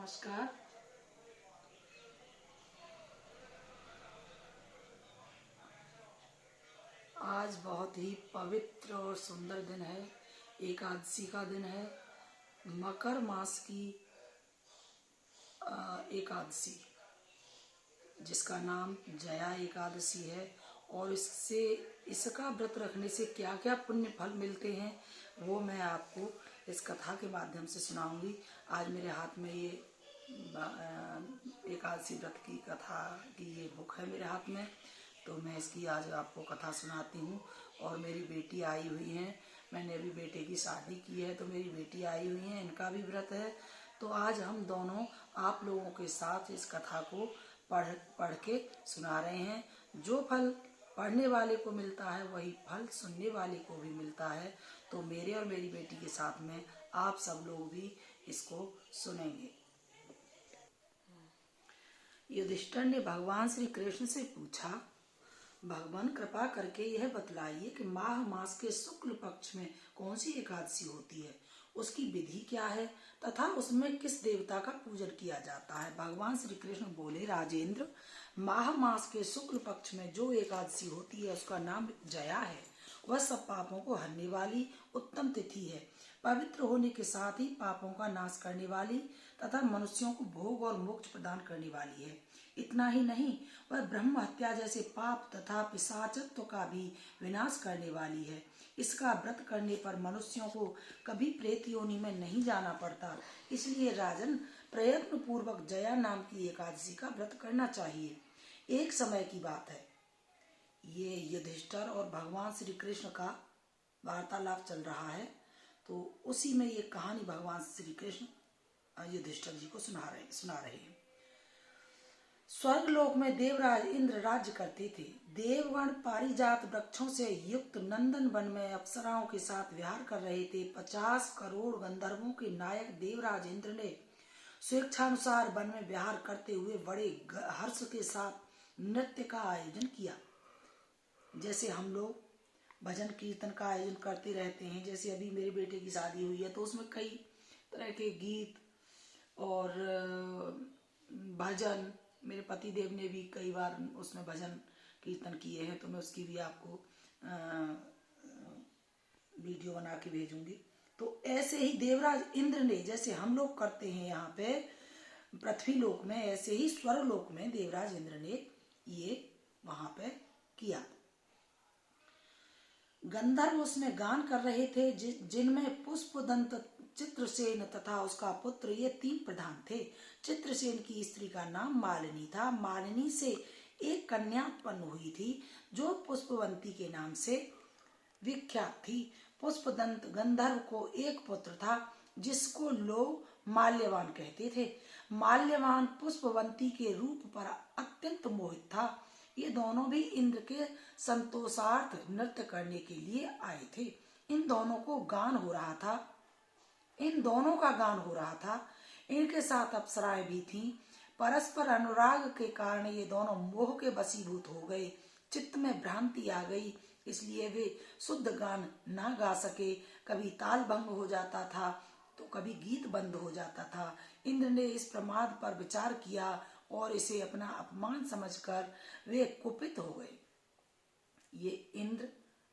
नमस्कार। आज बहुत ही पवित्र और सुंदर दिन है। एकादशी का दिन है। मकर मास की एकादशी, जिसका नाम जया एकादशी है। और इसका व्रत रखने से क्या क्या पुण्य फल मिलते हैं वो मैं आपको इस कथा के माध्यम से सुनाऊंगी। आज मेरे हाथ में ये एकादशी व्रत की कथा की ये बुक है मेरे हाथ में, तो मैं इसकी आज आपको कथा सुनाती हूँ। और मेरी बेटी आई हुई है, मैंने अभी बेटे की शादी की है, तो मेरी बेटी आई हुई है, इनका भी व्रत है। तो आज हम दोनों आप लोगों के साथ इस कथा को पढ़ के सुना रहे हैं। जो फल पढ़ने वाले को मिलता है वही फल सुनने वाले को भी मिलता है। तो मेरे और मेरी बेटी के साथ में आप सब लोग भी इसको सुनेंगे। युधिष्ठिर ने भगवान श्री कृष्ण से पूछा, भगवान कृपा करके यह बतलाइए कि माघ मास के शुक्ल पक्ष में कौन सी एकादशी होती है, उसकी विधि क्या है तथा उसमें किस देवता का पूजन किया जाता है। भगवान श्री कृष्ण बोले, राजेंद्र, माघ मास के शुक्ल पक्ष में जो एकादशी होती है उसका नाम जया है। वह सब पापों को हरने वाली उत्तम तिथि है। पवित्र होने के साथ ही पापों का नाश करने वाली तथा मनुष्यों को भोग और मोक्ष प्रदान करने वाली है। इतना ही नहीं, वह ब्रह्म हत्या जैसे पाप तथा पिशाचत्व का भी विनाश करने वाली है। इसका व्रत करने पर मनुष्यों को कभी प्रेत योनि में नहीं जाना पड़ता। इसलिए राजन, प्रयत्न पूर्वक जया नाम की एकादशी का व्रत करना चाहिए। एक समय की बात है, ये युधिष्ठिर और भगवान श्री कृष्ण का वार्तालाप चल रहा है। तो उसी में ये कहानी भगवान श्री कृष्ण युधिष्ठिर जी को सुना रहे हैं। स्वर्ग लोक में देवराज इंद्र राज्य करते थे। देवगण पारिजात वृक्षों से युक्त नंदन वन में अप्सराओं के साथ विहार कर रहे थे। 50 करोड़ गंधर्वों के नायक देवराज इंद्र ने स्वेच्छानुसार वन में विहार करते हुए बड़े हर्ष के साथ नृत्य का आयोजन किया। जैसे हम लोग भजन कीर्तन का आयोजन करते रहते हैं, जैसे अभी मेरे बेटे की शादी हुई है तो उसमें कई तरह के गीत और भजन, मेरे पति देव ने भी कई बार उसमें भजन कीर्तन किए हैं, तो मैं उसकी भी आपको वीडियो बना के भेजूंगी। तो ऐसे ही देवराज इंद्र ने, जैसे हम लोग करते हैं यहाँ पे पृथ्वी लोक में, ऐसे ही स्वर्ग लोक में देवराज इंद्र ने ये वहां पे किया। गंधर्व उसमें गान कर रहे थे, जिनमें पुष्पदंत, चित्रसेन तथा उसका पुत्र, ये 3 प्रधान थे। चित्रसेन की स्त्री का नाम मालिनी था। मालिनी से एक कन्या उत्पन्न हुई थी जो पुष्पवंती के नाम से विख्यात थी। पुष्पदंत गंधर्व को एक पुत्र था जिसको लोग माल्यवान कहते थे। माल्यवान पुष्पवंती के रूप पर अत्यंत मोहित था। ये दोनों भी इंद्र के संतोषार्थ नृत्य करने के लिए आए थे। इन दोनों का गान हो रहा था। इनके साथ अप्सराएं भी थीं। परस्पर अनुराग के कारण ये दोनों मोह के वशीभूत हो गए। चित्त में भ्रांति आ गई, इसलिए वे शुद्ध गान ना गा सके। कभी ताल भंग हो जाता था तो कभी गीत बंद हो जाता था। इंद्र ने इस प्रमाद पर विचार किया और इसे अपना अपमान समझकर वे कुपित हो गए। ये इंद्र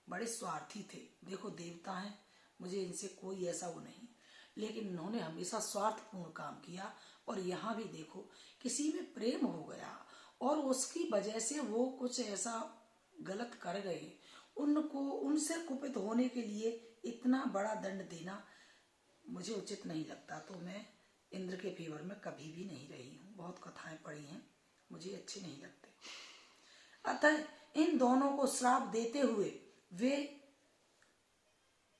बड़े स्वार्थी थे। देखो, देवता हैं, मुझे इनसे कोई ऐसा वो नहीं, लेकिन इन्होंने हमेशा स्वार्थपूर्ण काम किया। और यहाँ भी देखो, किसी में प्रेम हो गया और उसकी वजह से वो कुछ ऐसा गलत कर गए। उनसे कुपित होने के लिए इतना बड़ा दंड देना मुझे उचित नहीं लगता। तो मैं इंद्र के फेवर में कभी भी नहीं रही हूँ। बहुत कथाएं पढ़ी हैं, मुझे अच्छे नहीं लगते। अतः इन दोनों को श्राप देते हुए वे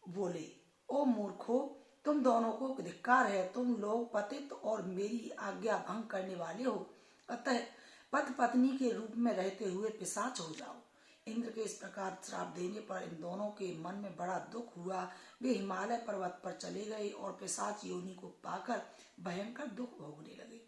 बोले, ओ मूर्खो, तुम दोनों को धिक्कार है। तुम लोग पतित और मेरी आज्ञा भंग करने वाले हो। अतः पति पत्नी के रूप में रहते हुए पिशाच हो जाओ। इंद्र के इस प्रकार श्राप देने पर इन दोनों के मन में बड़ा दुख हुआ। वे हिमालय पर्वत पर चले गए और पिशाच योनि को पाकर भयंकर दुख भोगने लगे।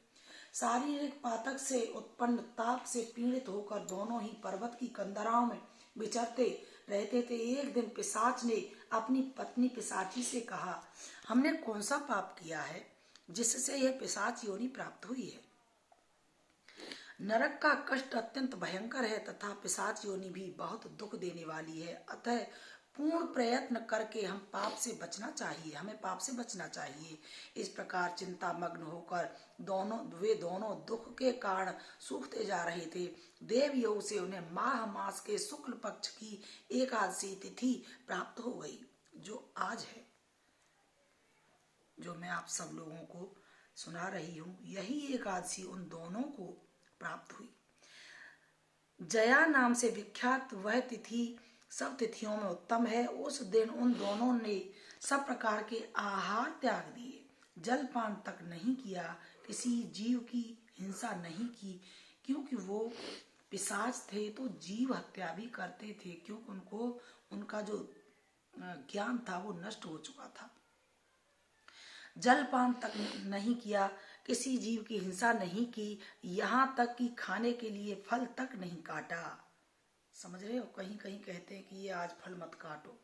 शारीरिक पातक से उत्पन्न ताप से पीड़ित होकर दोनों ही पर्वत की कंदराओं में विचरते रहते थे। एक दिन पिशाच ने अपनी पत्नी पिशाची से कहा, हमने कौन सा पाप किया है जिससे यह पिशाच योनि प्राप्त हुई है। नरक का कष्ट अत्यंत भयंकर है तथा पिशाच योनि भी बहुत दुख देने वाली है। अतः पूर्ण प्रयत्न करके हमें पाप से बचना चाहिए। इस प्रकार चिंता मग्न होकर वे दोनों दुख के कारण सूखते जा रहे थे। देव योग से उन्हें माह मास के शुक्ल पक्ष की एकादशी तिथि प्राप्त हो गई, जो आज है, जो मैं आप सब लोगों को सुना रही हूँ। यही एकादशी उन दोनों को प्राप्त हुई। जया नाम से विख्यात वह तिथि सब तिथियों में उत्तम है। उस दिन उन दोनों ने सब प्रकार के आहार त्याग दिए, जलपान तक नहीं किया, किसी जीव की हिंसा नहीं की, क्योंकि वो पिशाच थे तो जीव हत्या भी करते थे, क्योंकि उनका जो ज्ञान था वो नष्ट हो चुका था। जलपान तक नहीं किया, किसी जीव की हिंसा नहीं की, यहाँ तक कि खाने के लिए फल तक नहीं काटा। समझ रहे हो, कहीं कहीं कहते हैं कि ये आज फल मत काटो,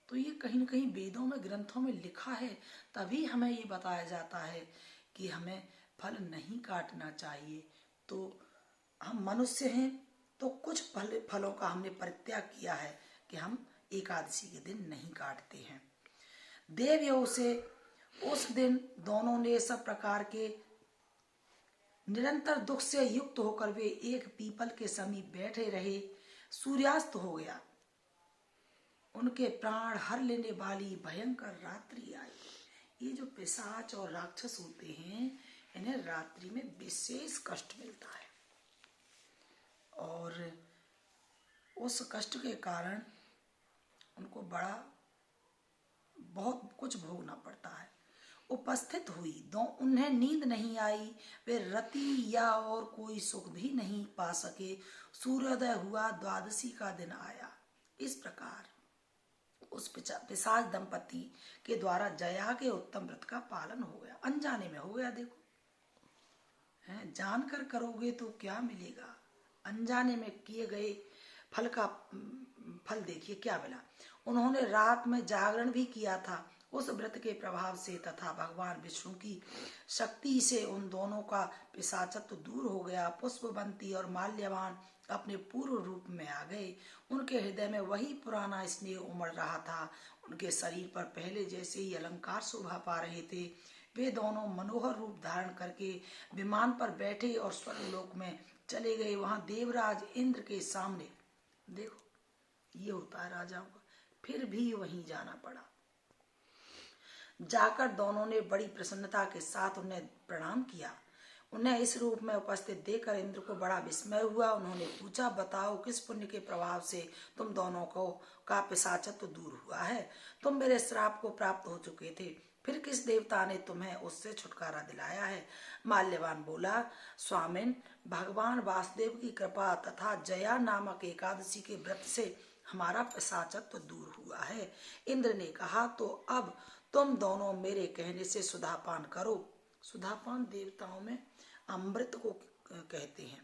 तो ये कहीं न कहीं वेदों में ग्रंथों में लिखा है, तभी हमें ये बताया जाता है कि हमें फल नहीं काटना चाहिए। तो हम मनुष्य हैं तो कुछ फलों का हमने परित्याग किया है कि हम एकादशी के दिन नहीं काटते हैं। देवयोग से उस दिन दोनों ने सब प्रकार के निरंतर दुख से युक्त होकर वे एक पीपल के समीप बैठे रहे। सूर्यास्त हो गया, उनके प्राण हर लेने वाली भयंकर रात्रि आई। ये जो पिशाच और राक्षस होते हैं, इन्हें रात्रि में विशेष कष्ट मिलता है और उस कष्ट के कारण उनको बहुत कुछ भोगना पड़ता है। उपस्थित हुई, उन्हें नींद नहीं आई, वे रति या और कोई सुख भी नहीं पा सके। सूर्योदय हुआ, द्वादशी का दिन आया। इस प्रकार उस पिशाच दंपति के द्वारा जया के उत्तम व्रत का पालन हो गया। अनजाने में हो गया, देखो है, जानकर करोगे तो क्या मिलेगा, अनजाने में किए गए फल का फल देखिए क्या मिला। उन्होंने रात में जागरण भी किया था। उस व्रत के प्रभाव से तथा भगवान विष्णु की शक्ति से उन दोनों का पिशाचत्व दूर हो गया। पुष्पवंती और माल्यवान अपने पूर्व रूप में आ गए। उनके हृदय में वही पुराना स्नेह उमड़ रहा था। उनके शरीर पर पहले जैसे ही अलंकार शोभा पा रहे थे। वे दोनों मनोहर रूप धारण करके विमान पर बैठे और स्वर्गलोक में चले गए। वहां देवराज इंद्र के सामने, देखो ये होता है राजाओं का, फिर भी वहीं जाना पड़ा। जाकर दोनों ने बड़ी प्रसन्नता के साथ उन्हें प्रणाम किया। उन्हें इस रूप में उपस्थित देखकर इंद्र को बड़ा विस्मय हुआ। उन्होंने पूछा, बताओ किस पुण्य के प्रभाव से तुम दोनों का पिशाचत्व दूर हुआ है? तुम मेरे श्राप को प्राप्त हो चुके थे, फिर किस देवता ने तुम्हें उससे छुटकारा दिलाया है? माल्यवान बोला, स्वामिन, भगवान वासुदेव की कृपा तथा जया नामक एकादशी के व्रत से हमारा पिशाचत्व दूर हुआ है। इंद्र ने कहा, तो अब तुम दोनों मेरे कहने से सुधापान करो। सुधापान देवताओं में अमृत को कहते हैं।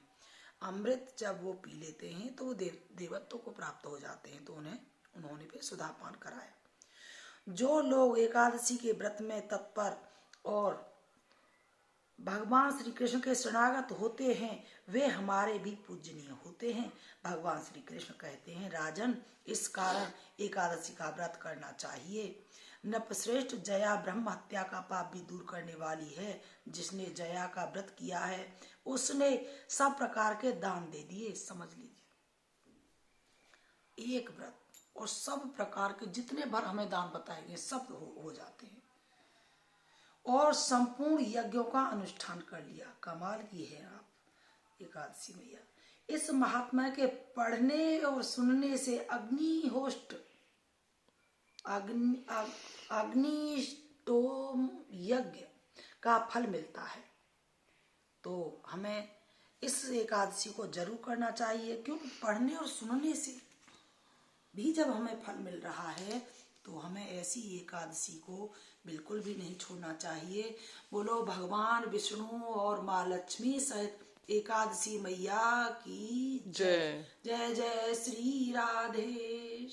अमृत जब वो पी लेते हैं तो वो देवत्व को प्राप्त हो जाते हैं, तो उन्होंने फिर सुधापान कराया। जो लोग एकादशी के व्रत में तत्पर और भगवान श्री कृष्ण के शरणागत होते हैं, वे हमारे भी पूजनीय होते हैं। भगवान श्री कृष्ण कहते हैं, राजन, इस कारण एकादशी का व्रत करना चाहिए। नृपश्रेष्ठ, जया ब्रह्म हत्या का पाप भी दूर करने वाली है। जिसने जया का व्रत किया है उसने सब प्रकार के दान दे दिए। समझ लीजिए, एक व्रत और सब प्रकार के जितने भर हमें दान बताए गए सब हो जाते हैं, और संपूर्ण यज्ञों का अनुष्ठान कर लिया। कमाल की है आप एकादशी मैया। इस महात्मा के पढ़ने और सुनने से अग्निष्टोम यज्ञ का फल मिलता है। तो हमें इस एकादशी को जरूर करना चाहिए, क्योंकि पढ़ने और सुनने से भी जब हमें फल मिल रहा है तो हमें ऐसी एकादशी को बिल्कुल भी नहीं छोड़ना चाहिए। बोलो भगवान विष्णु और माँ लक्ष्मी सहित एकादशी मैया की जय। जय जय श्री राधे।